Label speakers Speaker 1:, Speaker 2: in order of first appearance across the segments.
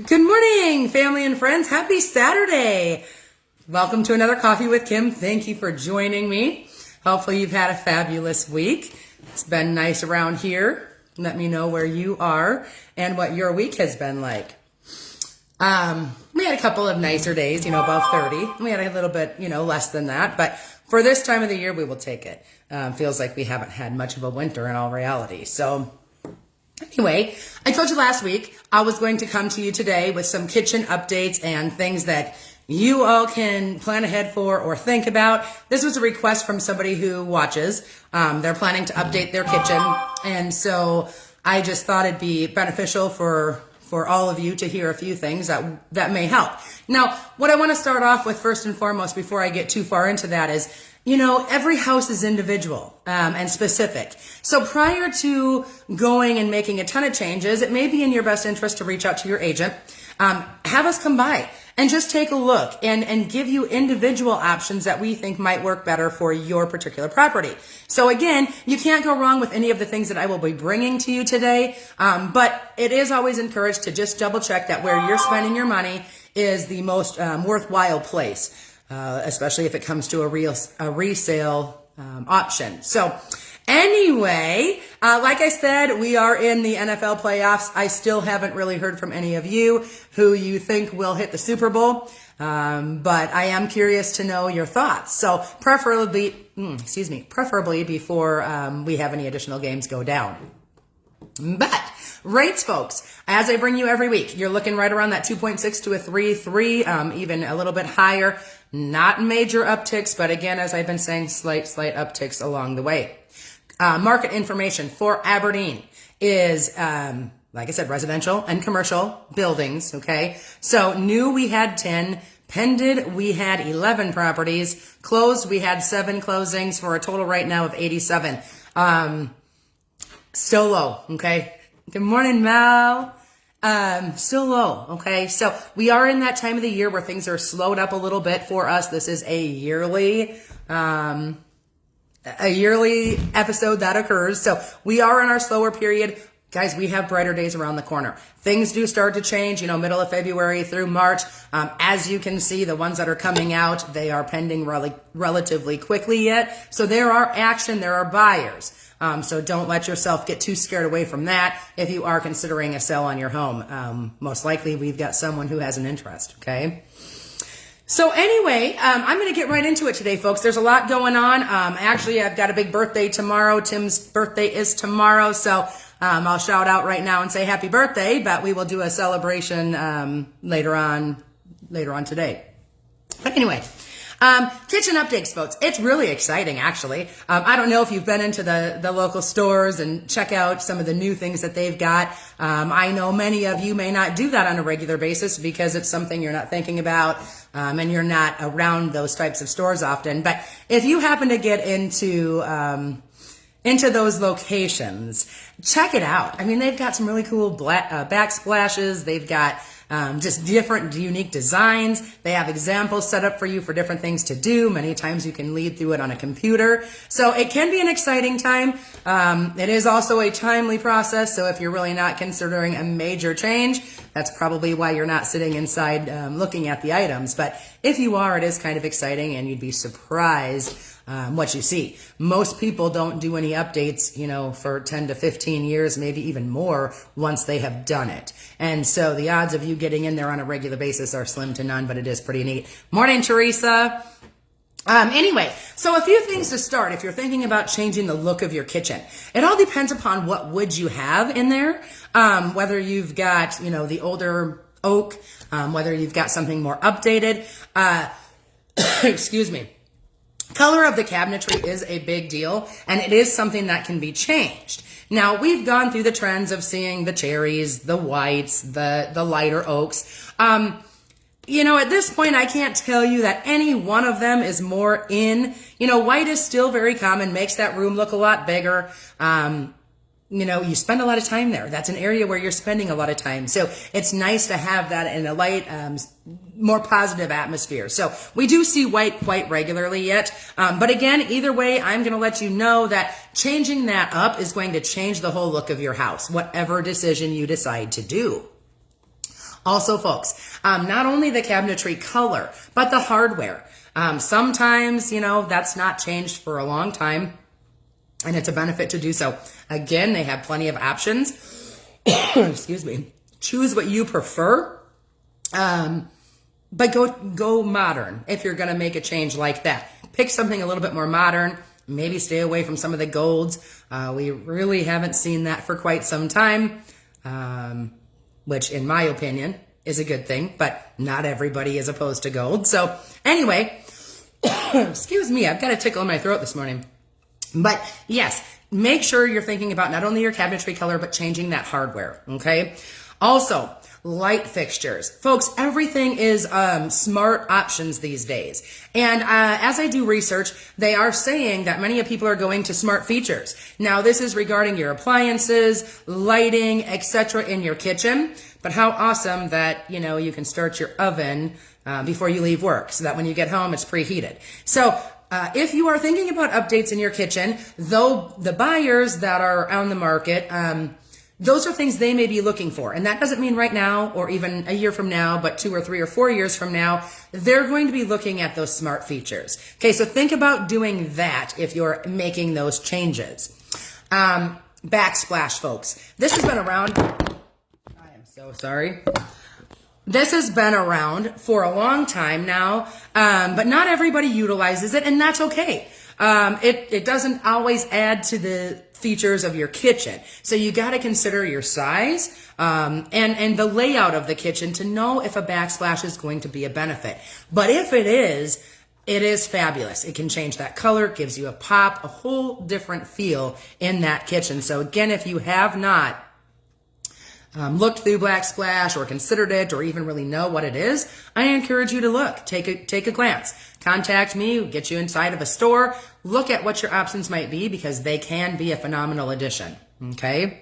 Speaker 1: Good morning, family and friends. Happy Saturday. Welcome to another Coffee with Kim. Thank you for joining me. Hopefully you've had a fabulous week. It's been nice around here. Let me know where you are and what your week has been like. We had a couple of nicer days, above 30. We had a little bit, less than that. But for this time of the year, we will take it. Feels like we haven't had much of a winter in all reality. So anyway, I told you last week I was going to come to you today with some kitchen updates and things that you all can plan ahead for or think about. This was a request from somebody who watches. They're planning to update their kitchen. And so I just thought it'd be beneficial for all of you to hear a few things that may help. Now, what I want to start off with first and foremost before I get too far into that is, every house is individual and specific. So prior to going and making a ton of changes, it may be in your best interest to reach out to your agent. Have us come by and just take a look and give you individual options that we think might work better for your particular property. So again, you can't go wrong with any of the things that I will be bringing to you today. But it is always encouraged to just double check that where you're spending your money is the most worthwhile place, especially if it comes to a resale option. So anyway, like I said, we are in the NFL playoffs. I still haven't really heard from any of you who you think will hit the Super Bowl. But I am curious to know your thoughts. So preferably before we have any additional games go down. But rates, folks, as I bring you every week, you're looking right around that 2.6 to a 3.3, even a little bit higher. Not major upticks, but again, as I've been saying, slight upticks along the way. Market information for Aberdeen is, like I said, residential and commercial buildings, okay? So new, we had 10. Pended, we had 11 properties. Closed, we had 7 closings for a total right now of 87. Still low, okay? Good morning, Mel. Still low, okay? So we are in that time of the year where things are slowed up a little bit for us. This is a yearly episode that occurs. So we are in our slower period. Guys, we have brighter days around the corner. Things do start to change, middle of February through March. As you can see, the ones that are coming out, they are pending relatively quickly yet. So there are action, there are buyers. So don't let yourself get too scared away from that if you are considering a sale on your home. Most likely we've got someone who has an interest, okay? So anyway, I'm going to get right into it today, folks. There's a lot going on. Actually, I've got a big birthday tomorrow. Tim's birthday is tomorrow. So I'll shout out right now and say happy birthday, but we will do a celebration later on today. But anyway, kitchen updates, folks. It's really exciting, actually. I don't know if you've been into the local stores and check out some of the new things that they've got. I know many of you may not do that on a regular basis because it's something you're not thinking about, and you're not around those types of stores often. But if you happen to get into those locations, check it out. I mean, they've got some really cool backsplashes. They've got just different unique designs. They have examples set up for you for different things to do. Many times you can lead through it on a computer. So it can be an exciting time. It is also a timely process. So if you're really not considering a major change, that's probably why you're not sitting inside looking at the items. But if you are, it is kind of exciting and you'd be surprised what you see. Most people don't do any updates, for 10 to 15 years, maybe even more once they have done it. And so the odds of you getting in there on a regular basis are slim to none, but it is pretty neat. Morning, Teresa. Anyway, so a few things to start if you're thinking about changing the look of your kitchen. It all depends upon what wood you have in there, whether you've got, the older oak, whether you've got something more updated. Excuse me. Color of the cabinetry is a big deal, and it is something that can be changed. Now, we've gone through the trends of seeing the cherries, the whites, the lighter oaks. At this point, I can't tell you that any one of them is more in. White is still very common, makes that room look a lot bigger. You spend a lot of time there. That's an area where you're spending a lot of time. So it's nice to have that in a light, more positive atmosphere. So we do see white quite regularly yet. But again, either way, I'm going to let you know that changing that up is going to change the whole look of your house, whatever decision you decide to do. Also, folks, not only the cabinetry color, but the hardware. Sometimes, that's not changed for a long time, and it's a benefit to do so. Again, they have plenty of options. Excuse me. Choose what you prefer. But go modern if you're going to make a change like that. Pick something a little bit more modern. Maybe stay away from some of the golds. We really haven't seen that for quite some time, which in my opinion is a good thing, but not everybody is opposed to gold. So anyway, excuse me, I've got a tickle in my throat this morning. But yes, make sure you're thinking about not only your cabinetry color, but changing that hardware, okay? Also, light fixtures. Folks, everything is smart options these days. And as I do research, they are saying that many people are going to smart features. Now, this is regarding your appliances, lighting, etc. in your kitchen. But how awesome that, you can start your oven before you leave work so that when you get home, it's preheated. So if you are thinking about updates in your kitchen, though the buyers that are on the market, those are things they may be looking for. And that doesn't mean right now or even a year from now, but 2 or 3 or 4 years from now, they're going to be looking at those smart features. Okay, so think about doing that if you're making those changes. Backsplash, folks. This has been around. I am so sorry. This has been around for a long time now, but not everybody utilizes it, and that's okay. It doesn't always add to the features of your kitchen. So you got to consider your size and the layout of the kitchen to know if a backsplash is going to be a benefit. But if it is fabulous. It can change that color, gives you a pop, a whole different feel in that kitchen. So again, if you have not looked through Backsplash or considered it or even really know what it is, I encourage you to look. Take a glance. Contact me, get you inside of a store, look at what your options might be because they can be a phenomenal addition. Okay?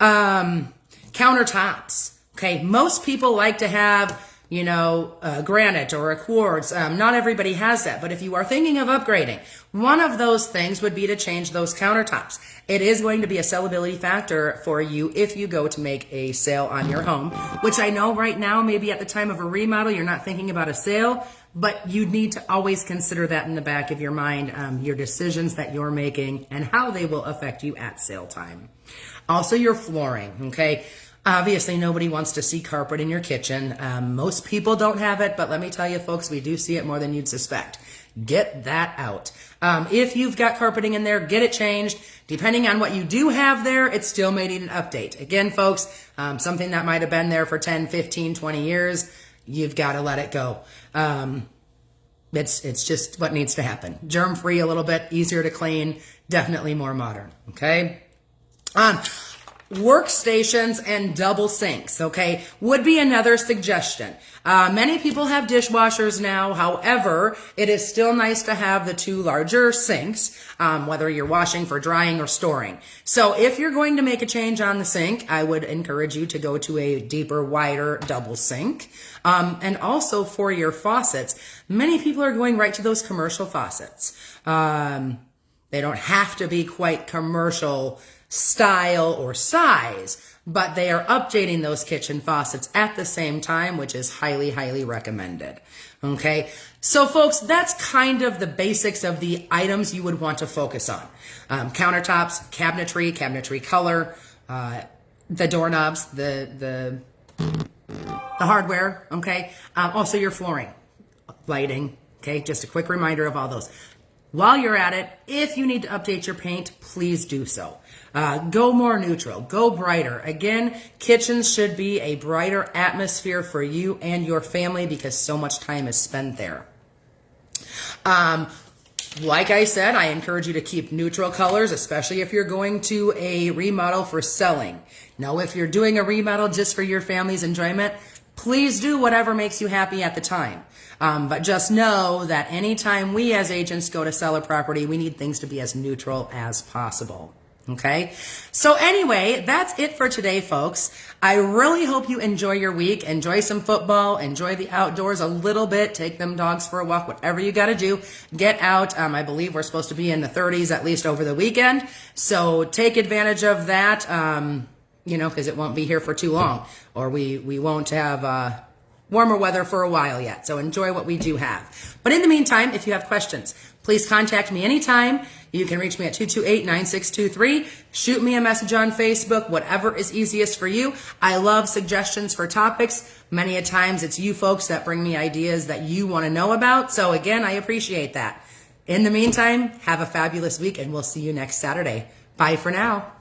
Speaker 1: Countertops. Okay, most people like to have granite or a quartz. Not everybody has that, but if you are thinking of upgrading, one of those things would be to change those countertops. It is going to be a sellability factor for you if you go to make a sale on your home, which I know right now, maybe at the time of a remodel, you're not thinking about a sale, but you need to always consider that in the back of your mind, your decisions that you're making and how they will affect you at sale time. Also, your flooring, okay? Obviously, nobody wants to see carpet in your kitchen. Most people don't have it, but let me tell you, folks, we do see it more than you'd suspect. Get that out. If you've got carpeting in there, get it changed. Depending on what you do have there, it still may need an update. Again, folks, something that might have been there for 10, 15, 20 years, you've got to let it go. It's just what needs to happen. Germ-free a little bit, easier to clean, definitely more modern, okay? Workstations and double sinks, okay, would be another suggestion. Many people have dishwashers now. However, it is still nice to have the 2 larger sinks, whether you're washing for drying or storing. So if you're going to make a change on the sink, I would encourage you to go to a deeper, wider double sink. And also for your faucets, many people are going right to those commercial faucets. They don't have to be quite commercial style or size, but they are updating those kitchen faucets at the same time, which is highly, highly recommended. Okay, so folks, that's kind of the basics of the items you would want to focus on. Countertops, cabinetry color, the doorknobs, the hardware, okay? Also your flooring, lighting, okay? Just a quick reminder of all those. While you're at it, if you need to update your paint, please do so. Go more neutral, go brighter. Again, kitchens should be a brighter atmosphere for you and your family because so much time is spent there. Like I said, I encourage you to keep neutral colors, especially if you're going to a remodel for selling. Now, if you're doing a remodel just for your family's enjoyment, please do whatever makes you happy at the time. But just know that anytime we as agents go to sell a property, we need things to be as neutral as possible. Okay? So anyway, that's it for today, folks. I really hope you enjoy your week. Enjoy some football. Enjoy the outdoors a little bit. Take them dogs for a walk, whatever you got to do. Get out. I believe we're supposed to be in the 30s at least over the weekend. So take advantage of that. because it won't be here for too long, or we won't have warmer weather for a while yet. So enjoy what we do have. But in the meantime, if you have questions, please contact me anytime. You can reach me at 228-9623. Shoot me a message on Facebook, whatever is easiest for you. I love suggestions for topics. Many a times it's you folks that bring me ideas that you want to know about. So again, I appreciate that. In the meantime, have a fabulous week, and we'll see you next Saturday. Bye for now.